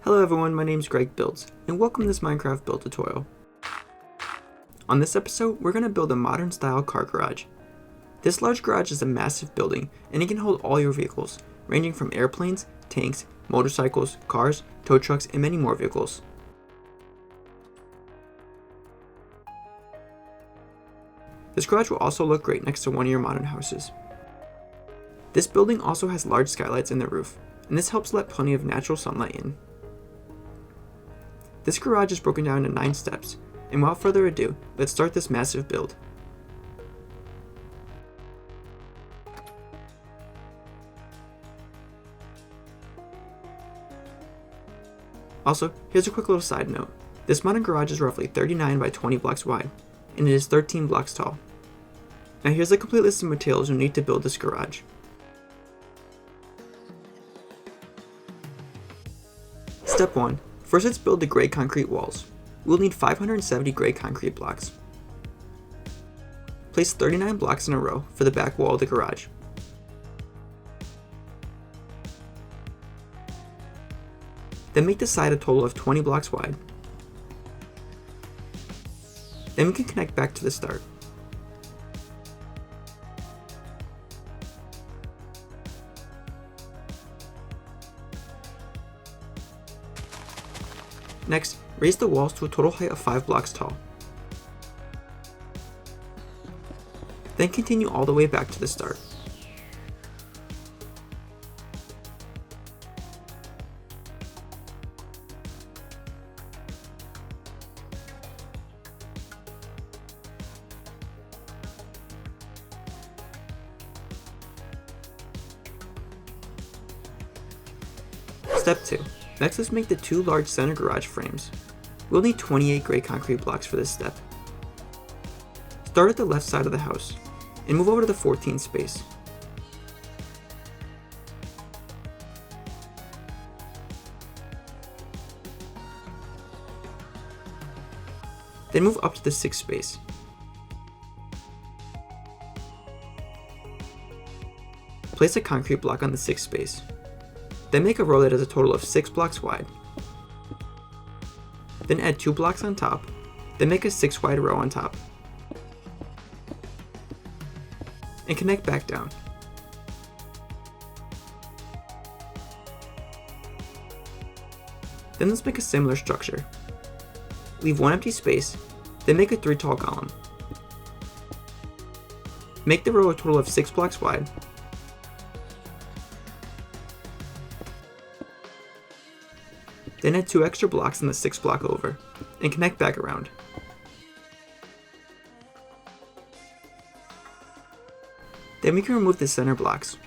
Hello everyone, my name is Greg Builds, and welcome to this Minecraft build tutorial. On this episode, we're going to build a modern style car garage. This large garage is a massive building, and it can hold all your vehicles, ranging from airplanes, tanks, motorcycles, cars, tow trucks, and many more vehicles. This garage will also look great next to one of your modern houses. This building also has large skylights in the roof, and this helps let plenty of natural sunlight in. This garage is broken down into 9 steps, and without further ado, let's start this massive build. Also, here's a quick little side note. This modern garage is roughly 39 by 20 blocks wide, and it is 13 blocks tall. Now here's a complete list of materials you'll need to build this garage. Step 1. First, let's build the gray concrete walls. We'll need 570 gray concrete blocks. Place 39 blocks in a row for the back wall of the garage. Then make the side a total of 20 blocks wide. Then we can connect back to the start. Next, raise the walls to a total height of 5 blocks tall. Then continue all the way back to the start. Step 2. Next, let's make the 2 large center garage frames. We'll need 28 gray concrete blocks for this step. Start at the left side of the house, and move over to the 14th space. Then move up to the 6th space. Place a concrete block on the 6th space. Then make a row that is a total of 6 blocks wide. Then add 2 blocks on top, then make a 6 wide row on top. And connect back down. Then let's make a similar structure. Leave 1 empty space, then make a 3 tall column. Make the row a total of 6 blocks wide. Then add 2 extra blocks in the 6th block over, and connect back around. Then we can remove the center blocks.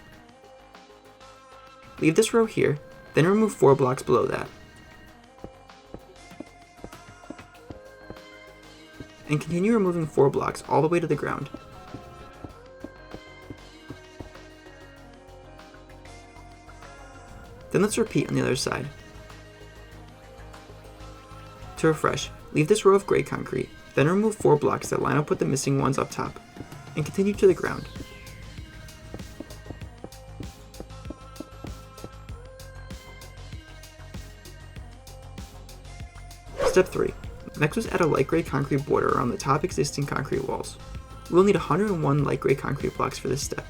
Leave this row here, then remove 4 blocks below that. And continue removing 4 blocks all the way to the ground. Then let's repeat on the other side. To refresh, leave this row of gray concrete, then remove 4 blocks that line up with the missing ones up top, and continue to the ground. Step 3. Next was add a light gray concrete border around the top existing concrete walls. We will need 101 light gray concrete blocks for this step.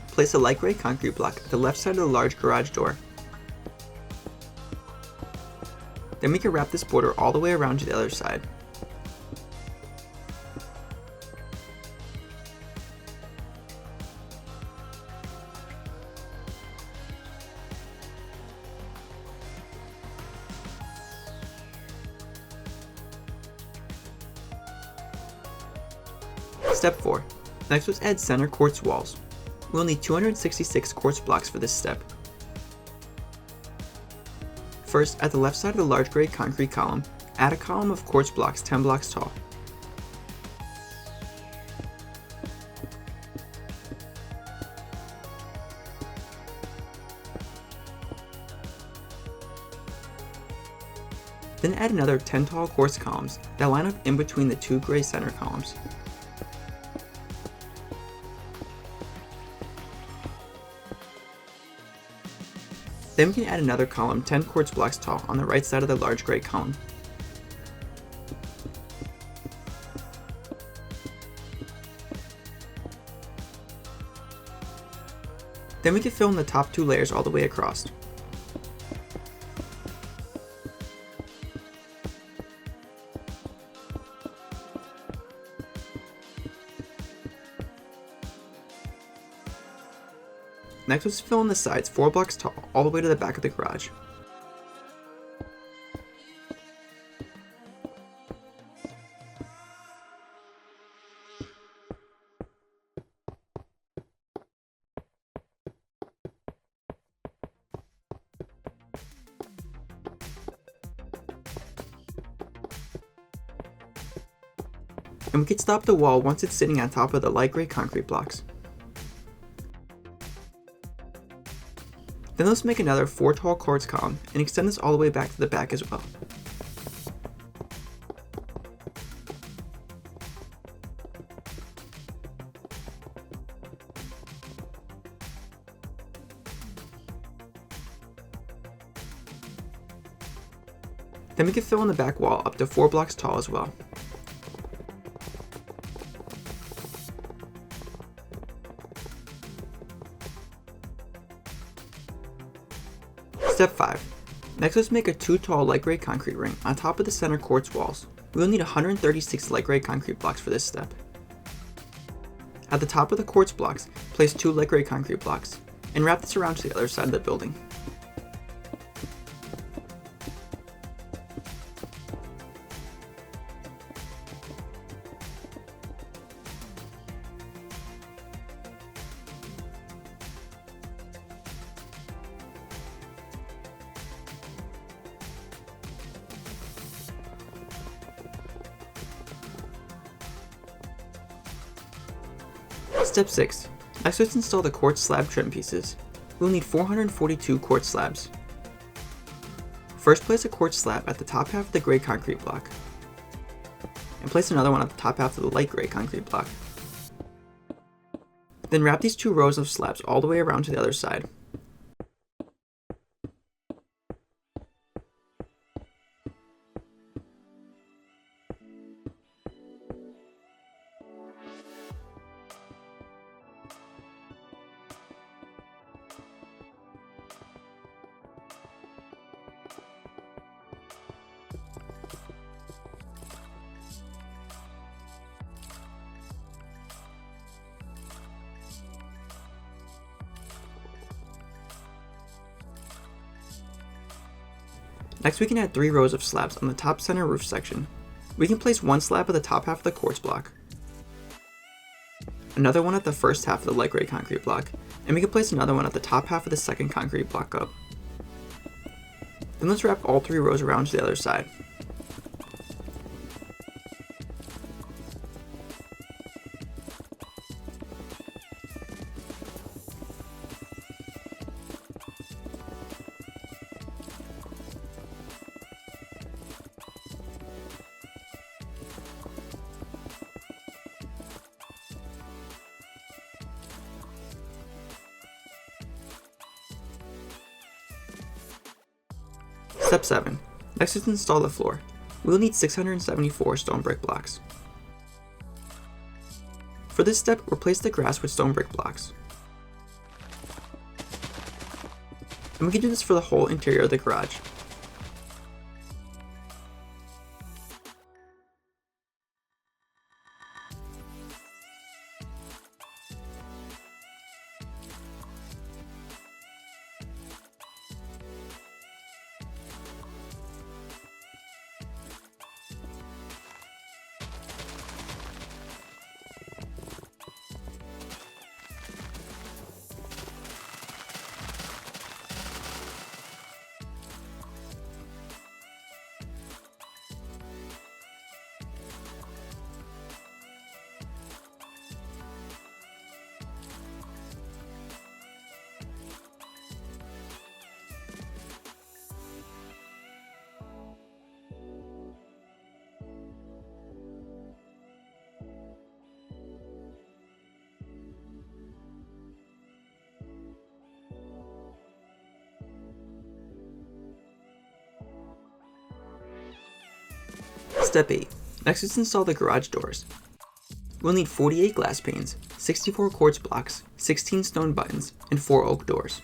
Place a light gray concrete block at the left side of the large garage door. Then we can wrap this border all the way around to the other side. Step 4. Next was add center quartz walls. We'll need 266 quartz blocks for this step. First, at the left side of the large gray concrete column, add a column of quartz blocks 10 blocks tall. Then add another 10 tall quartz columns that line up in between the 2 gray center columns. Then we can add another column 10 quartz blocks tall on the right side of the large gray column. Then we can fill in the top 2 layers all the way across. Next, let's fill in the sides 4 blocks tall all the way to the back of the garage. And we can stop the wall once it's sitting on top of the light gray concrete blocks. Then let's make another 4 tall quartz column and extend this all the way back to the back as well. Then we can fill in the back wall up to 4 blocks tall as well. Step 5. Next, let's make a 2 tall light gray concrete ring on top of the center quartz walls. We will need 136 light gray concrete blocks for this step. At the top of the quartz blocks, place 2 light gray concrete blocks, and wrap this around to the other side of the building. Step 6. Next, let's install the quartz slab trim pieces. We'll need 442 quartz slabs. First, place a quartz slab at the top half of the gray concrete block, and place another one at the top half of the light gray concrete block. Then wrap these 2 rows of slabs all the way around to the other side. Next, we can add 3 rows of slabs on the top center roof section. We can place 1 slab at the top half of the quartz block, another one at the first half of the light gray concrete block, and we can place another one at the top half of the second concrete block up. Then let's wrap all 3 rows around to the other side. Step 7. Next is install the floor. We will need 674 stone brick blocks. For this step, replace the grass with stone brick blocks. And we can do this for the whole interior of the garage. Step 8. Next is install the garage doors. We'll need 48 glass panes, 64 quartz blocks, 16 stone buttons, and 4 oak doors.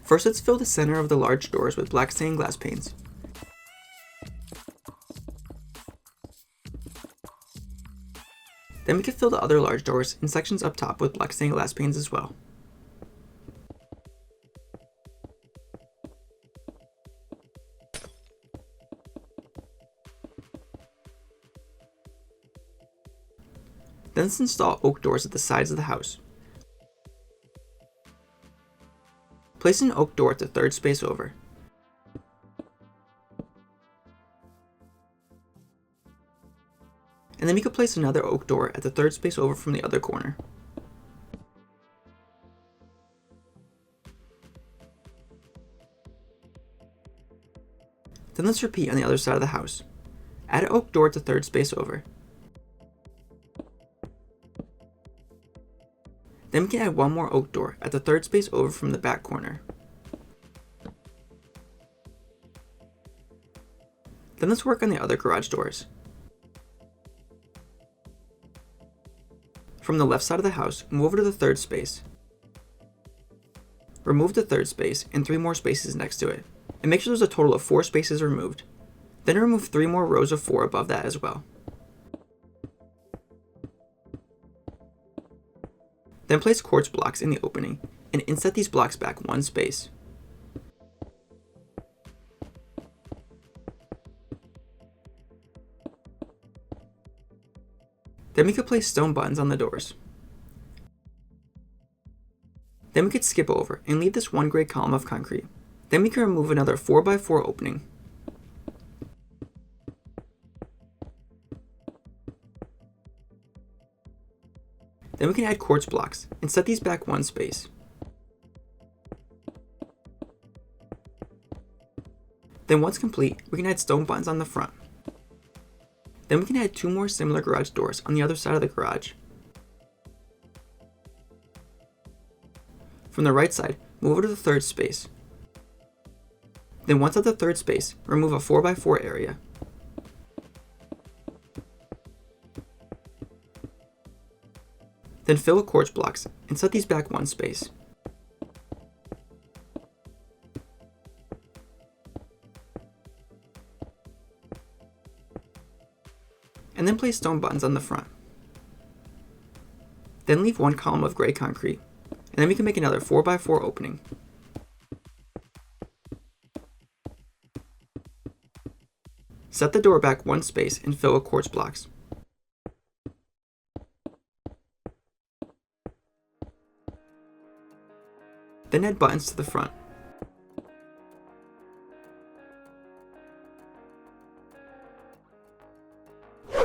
First, let's fill the center of the large doors with black stained glass panes. Then we can fill the other large doors and sections up top with black stained glass panes as well. Then let's install oak doors at the sides of the house. Place an oak door at the third space over. And then we could place another oak door at the third space over from the other corner. Then let's repeat on the other side of the house. Add an oak door at the third space over. Then we can add one more oak door at the third space over from the back corner. Then let's work on the other garage doors. From the left side of the house, move over to the third space. Remove the third space and 3 more spaces next to it, and make sure there's a total of 4 spaces removed. Then remove 3 more rows of 4 above that as well. Then place quartz blocks in the opening, and inset these blocks back 1 space. Then we could place stone buttons on the doors. Then we could skip over and leave this 1 gray column of concrete. Then we can remove another 4x4 opening. Then we can add quartz blocks and set these back 1 space. Then once complete, we can add stone buttons on the front. Then we can add 2 more similar garage doors on the other side of the garage. From the right side, move over to the third space. Then once at the third space, remove a 4x4 area. Then fill with quartz blocks and set these back 1 space. And then place stone buttons on the front. Then leave 1 column of gray concrete, and then we can make another 4x4 opening. Set the door back 1 space and fill with quartz blocks. Then add buttons to the front.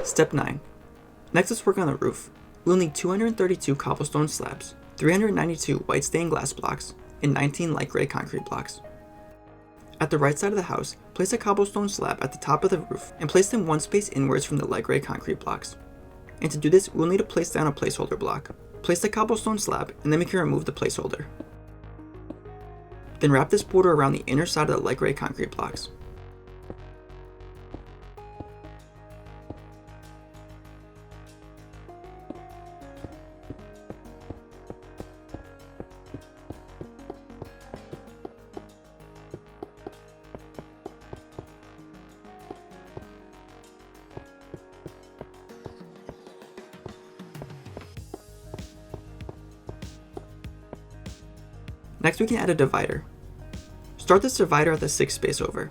Step 9. Next, let's work on the roof. We'll need 232 cobblestone slabs, 392 white stained glass blocks, and 19 light gray concrete blocks. At the right side of the house, place a cobblestone slab at the top of the roof and place them 1 space inwards from the light gray concrete blocks. And to do this, we'll need to place down a placeholder block. Place the cobblestone slab, and then we can remove the placeholder. Then wrap this border around the inner side of the light gray concrete blocks. Next, we can add a divider. Start this divider at the 6th space over.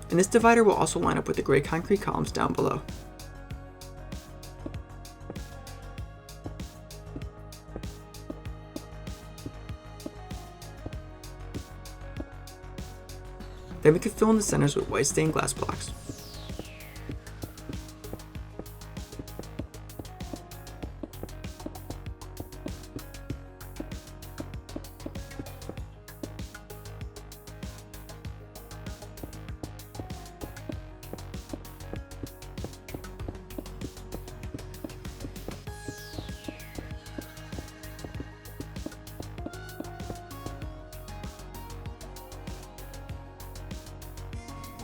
And this divider will also line up with the gray concrete columns down below. Then we can fill in the centers with white stained glass blocks.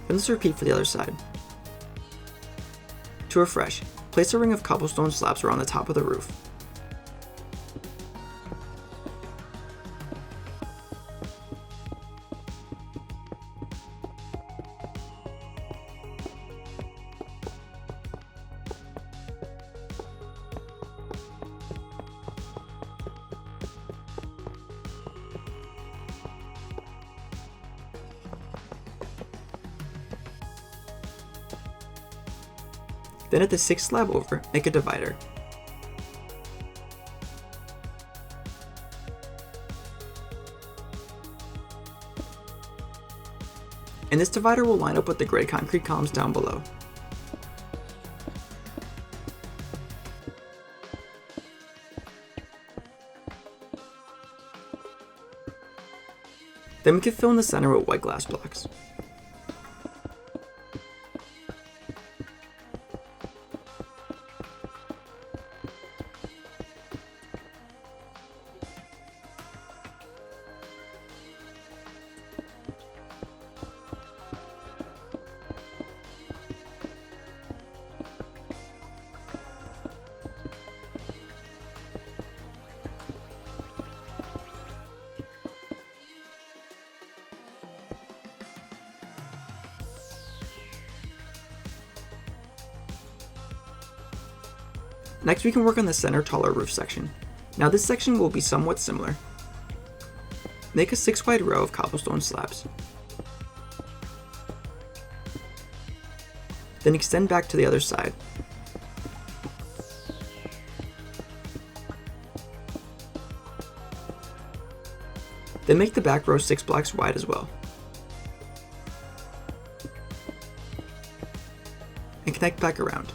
Then let's repeat for the other side. To refresh, place a ring of cobblestone slabs around the top of the roof. Then at the 6th slab over, make a divider. And this divider will line up with the gray concrete columns down below. Then we can fill in the center with white glass blocks. Next we can work on the center taller roof section. Now this section will be somewhat similar. Make a 6 wide row of cobblestone slabs. Then extend back to the other side. Then make the back row 6 blocks wide as well. And connect back around.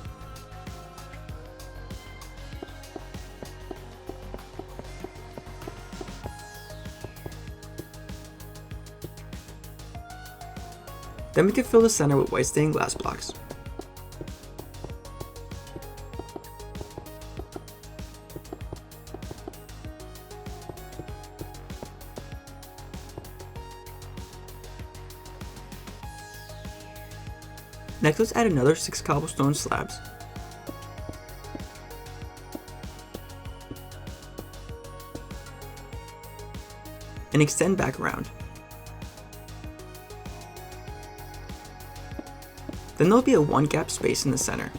Then we can fill the center with white stained glass blocks. Next, let's add another 6 cobblestone slabs. And extend back around. Then there'll be a 1 gap space in the center.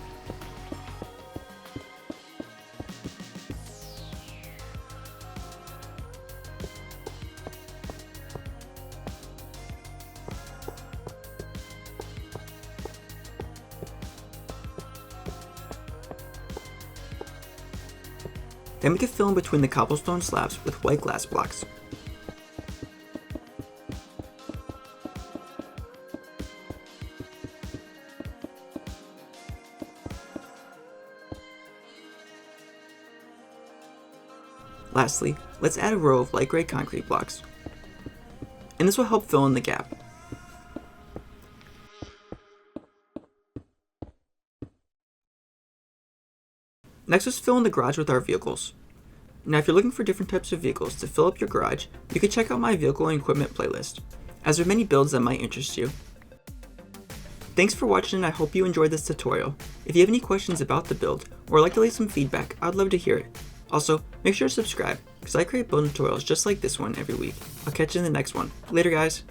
Then we can fill in between the cobblestone slabs with white glass blocks. Lastly, let's add a row of light gray concrete blocks. And this will help fill in the gap. Next, let's fill in the garage with our vehicles. Now if you're looking for different types of vehicles to fill up your garage, you can check out my vehicle and equipment playlist, as there are many builds that might interest you. Thanks for watching, and I hope you enjoyed this tutorial. If you have any questions about the build, or like to leave some feedback, I'd love to hear it. Also, make sure to subscribe, because I create build tutorials just like this one every week. I'll catch you in the next one. Later guys!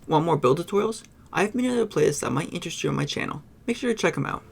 Want more build tutorials? I have many other playlists that might interest you on my channel. Make sure to check them out.